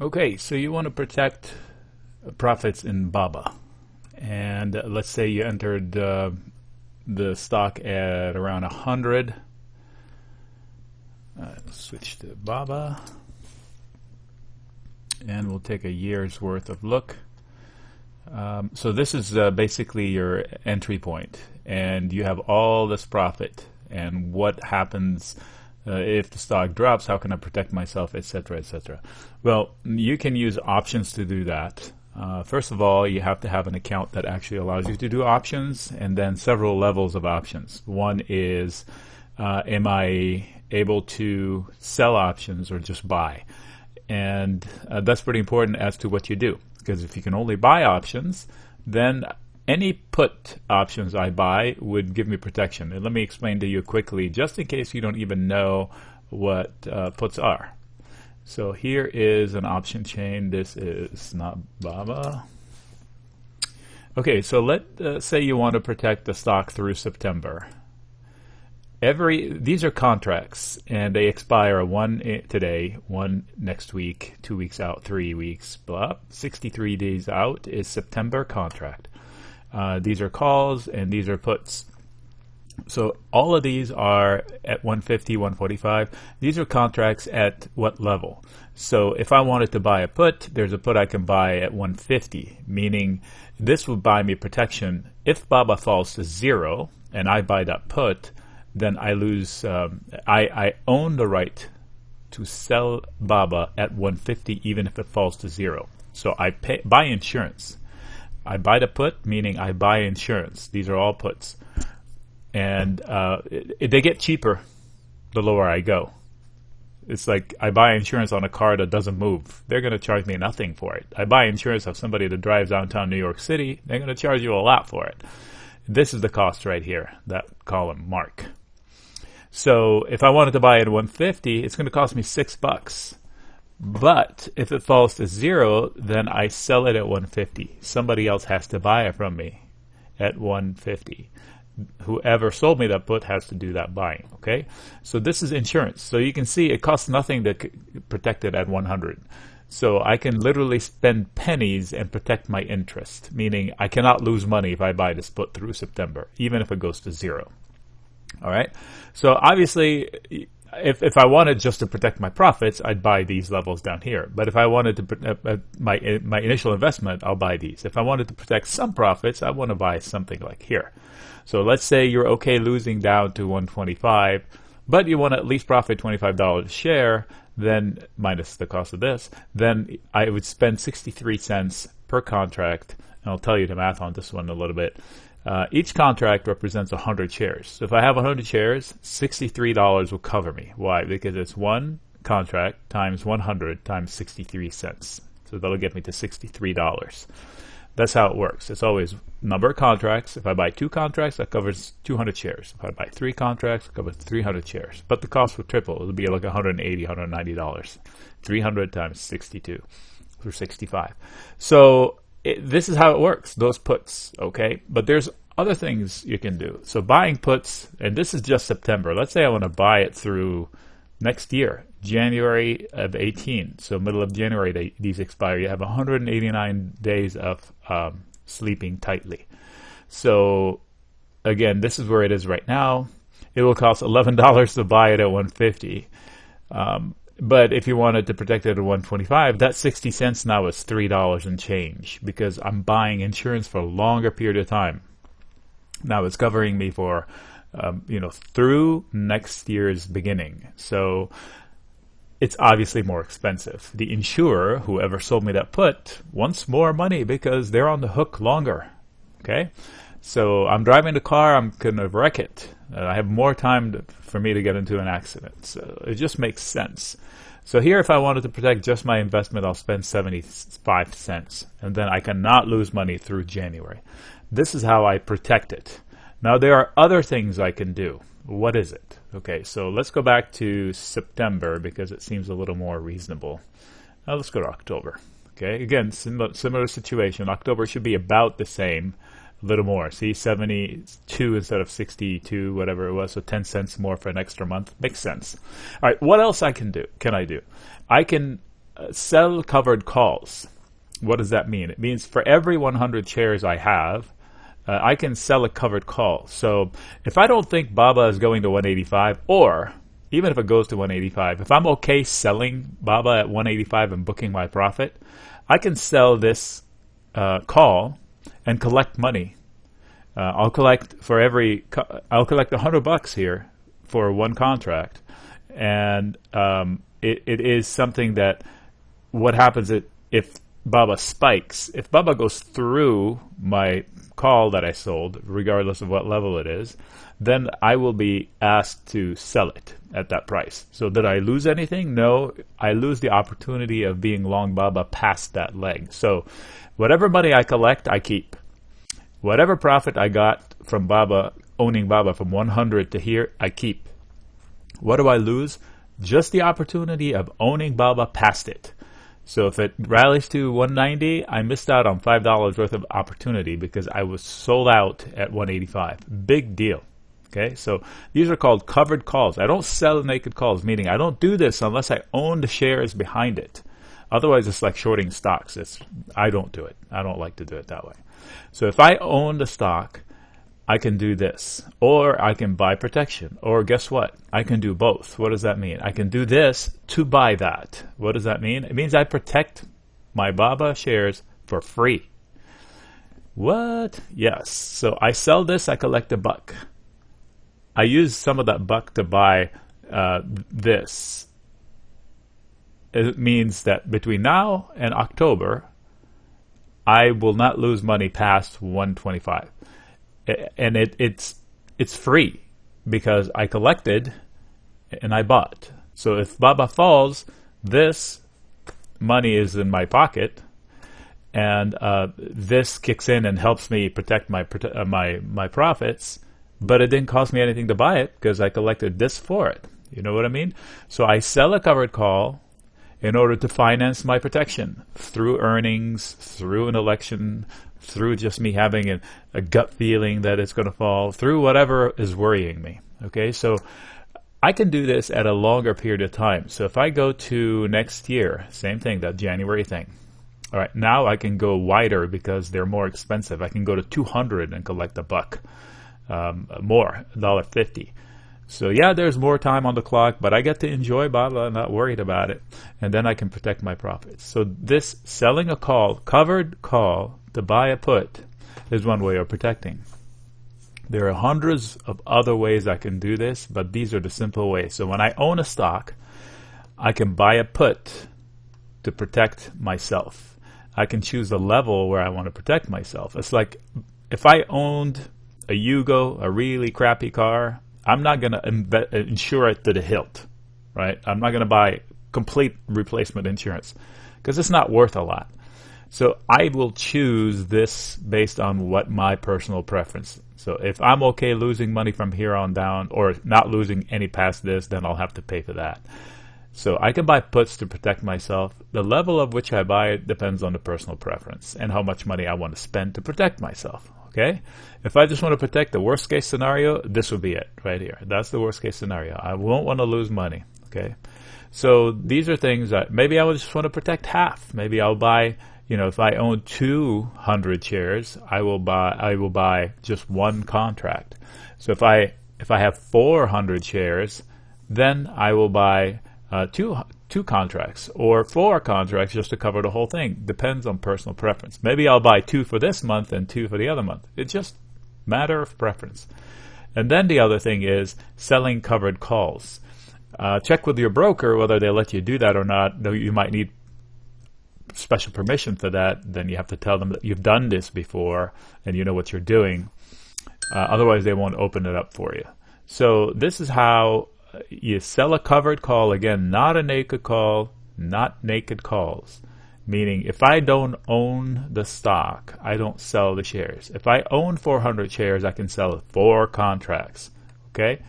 Okay, so you want to protect profits in Baba. And let's say you entered the stock at around 100. Switch to Baba. And we'll take a year's worth of look. So this is basically your entry point. And you have all this profit. And what happens if the stock drops, how can I protect myself, etc., etc. Well, you can use options to do that. First of all, you have to have an account that actually allows you to do options, and then several levels of options. One is, am I able to sell options or just buy? And that's pretty important as to what you do, because if you can only buy options, then any put options I buy would give me protection. And let me explain to you quickly, just in case you don't even know what puts are. So here is an option chain. This is not Baba. Okay, so let's say you want to protect the stock through September. These are contracts, and they expire one today, one next week, 2 weeks out, 3 weeks, blah. 63 days out is September contract. These are calls and these are puts. So all of these are at 150, 145. These are contracts at what level? So if I wanted to buy a put, there's a put I can buy at 150, meaning this would buy me protection. If Baba falls to 0 and I buy that put, then I lose, I own the right to sell Baba at 150 even if it falls to 0. So I buy insurance. I buy the put, meaning I buy insurance. These are all puts. And they get cheaper the lower I go. It's like I buy insurance on a car that doesn't move. They're going to charge me nothing for it. I buy insurance of somebody that drives downtown New York City. They're going to charge you a lot for it. This is the cost right here, that column mark. So if I wanted to buy it at 150, it's going to cost me $6. But if it falls to 0, then I sell it at 150. Somebody else has to buy it from me at 150. Whoever sold me that put has to do that buying. Okay, so this is insurance. So you can see it costs nothing to protect it at 100. So I can literally spend pennies and protect my interest, meaning I cannot lose money if I buy this put through September, even if it goes to 0. All right. So obviously, if I wanted just to protect my profits, I'd buy these levels down here. But if I wanted to my initial investment, I'll buy these. If I wanted to protect some profits, I want to buy something like here. So let's say you're okay losing down to 125, but you want to at least profit $25 a share, then minus the cost of this, then I would spend 63 cents per contract. And I'll tell you the math on this one a little bit. Each contract represents 100 shares. So if I have 100 shares, $63 will cover me. Why? Because it's one contract times 100 times 63 cents. So that'll get me to $63. That's how it works. It's always number of contracts. If I buy 2 contracts, that covers 200 shares. If I buy 3 contracts, it covers 300 shares. But the cost would triple. It'll be like $180, $190. 300 times 62 for 65. So this is how it works, those puts, okay? But there's other things you can do. So buying puts, and this is just September. Let's say I want to buy it through next year, January of 18. So middle of January, these expire. You have 189 days of sleeping tightly. So again, this is where it is right now. It will cost $11 to buy it at 150. But if you wanted to protect it at 125, that 60 cents now is $3 and change because I'm buying insurance for a longer period of time. Now it's covering me for, through next year's beginning. So it's obviously more expensive. The insurer, whoever sold me that put, wants more money because they're on the hook longer. Okay? So I'm driving the car, I'm going to wreck it. I have more time for me to get into an accident. So it just makes sense. So here, if I wanted to protect just my investment, I'll spend 75 cents. And then I cannot lose money through January. This is how I protect it. Now, there are other things I can do. What is it? Okay, so let's go back to September because it seems a little more reasonable. Now let's go to October. Okay, again, similar situation. October should be about the same. A little more. See, 72 instead of 62, whatever it was. So 10 cents more for an extra month. Makes sense. All right, what else can I do? I can sell covered calls. What does that mean? It means for every 100 shares I have, I can sell a covered call. So if I don't think BABA is going to 185, or even if it goes to 185, if I'm okay selling BABA at 185 and booking my profit, I can sell this call and collect money. I'll collect $100 here for one contract, and it is something that what happens if BABA spikes, if BABA goes through my call that I sold, regardless of what level it is, then I will be asked to sell it at that price. So did I lose anything? No, I lose the opportunity of being long BABA past that leg. So whatever money I collect, I keep. Whatever profit I got from BABA, owning BABA from 100 to here, I keep. What do I lose? Just the opportunity of owning BABA past it. So if it rallies to 190, I missed out on $5 worth of opportunity because I was sold out at 185. Big deal. Okay, so these are called covered calls. I don't sell naked calls, meaning I don't do this unless I own the shares behind it. Otherwise, it's like shorting stocks. I don't do it. I don't like to do it that way. So if I own the stock, I can do this, or I can buy protection, or guess what? I can do both. What does that mean? I can do this to buy that. What does that mean? It means I protect my BABA shares for free. What? Yes. So I sell this, I collect $1. I use some of that $1 to buy this. It means that between now and October, I will not lose money past 125. And it's free because I collected and I bought. So if BABA falls, this money is in my pocket, and this kicks in and helps me protect my profits. But it didn't cost me anything to buy it because I collected this for it. You know what I mean? So I sell a covered call in order to finance my protection through earnings, through an election, through just me having a gut feeling that it's going to fall, through whatever is worrying me. Okay, so I can do this at a longer period of time. So if I go to next year, same thing, that January thing. All right, now I can go wider because they're more expensive. I can go to 200 and collect $1 more, $1.50. So yeah, there's more time on the clock, but I get to enjoy BABA. I'm not worried about it, and then I can protect my profits. So this selling a call, covered call, to buy a put is one way of protecting. There are hundreds of other ways I can do this, but these are the simple ways. So when I own a stock, I can buy a put to protect myself. I can choose a level where I want to protect myself. It's like if I owned a Yugo, a really crappy car, I'm not going to insure it to the hilt, right? I'm not going to buy complete replacement insurance because it's not worth a lot. So I will choose this based on what my personal preference. So if I'm okay losing money from here on down or not losing any past this, then I'll have to pay for that. So I can buy puts to protect myself. The level of which I buy it depends on the personal preference and how much money I want to spend to protect myself. Okay? If I just want to protect the worst case scenario, this would be it right here. That's the worst case scenario. I won't want to lose money. Okay? So these are things that maybe I would just want to protect half. Maybe I'll buy, if I own 200 shares, I will buy just one contract. So if I have 400 shares, then I will buy two contracts or 4 contracts just to cover the whole thing. Depends on personal preference. Maybe I'll buy 2 for this month and 2 for the other month. It's just matter of preference. And then the other thing is selling covered calls. Check with your broker whether they let you do that or not. Though you might need special permission for that. Then you have to tell them that you've done this before and you know what you're doing. Otherwise, they won't open it up for you. So this is how you sell a covered call. Again, not a naked call, not naked calls. Meaning, if I don't own the stock, I don't sell the shares. If I own 400 shares, I can sell 4 contracts. Okay?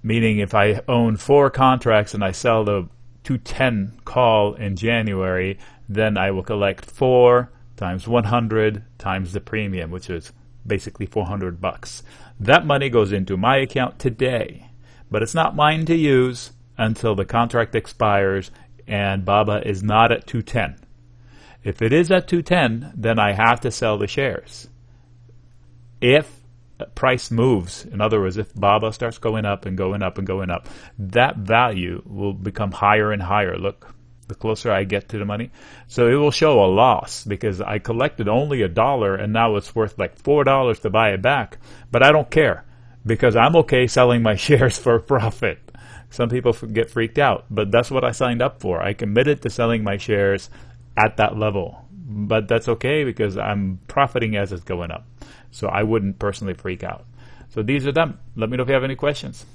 Meaning, if I own 4 contracts and I sell the 210 call in January, then I will collect 4 times 100 times the premium, which is basically $400. That money goes into my account today. But it's not mine to use until the contract expires and Baba is not at 210. If it is at 210, then I have to sell the shares. If price moves, in other words, if Baba starts going up and going up and going up, that value will become higher and higher. Look, the closer I get to the money. So it will show a loss because I collected only $1 and now it's worth like $4 to buy it back. But I don't care because I'm okay selling my shares for profit. Some people get freaked out, but that's what I signed up for. I committed to selling my shares at that level. But that's okay because I'm profiting as it's going up. So I wouldn't personally freak out. So these are them. Let me know if you have any questions.